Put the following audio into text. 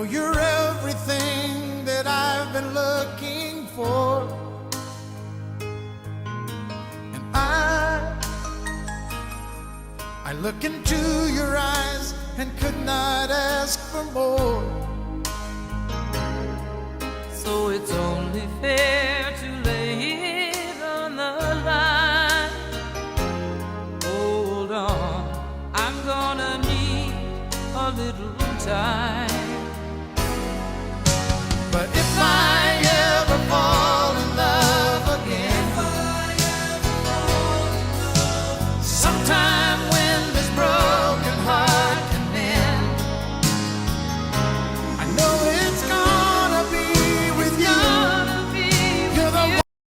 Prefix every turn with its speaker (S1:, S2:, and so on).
S1: know you're everything that I've been looking for, and I look into your eyes and could not ask for more.
S2: So it's only fair to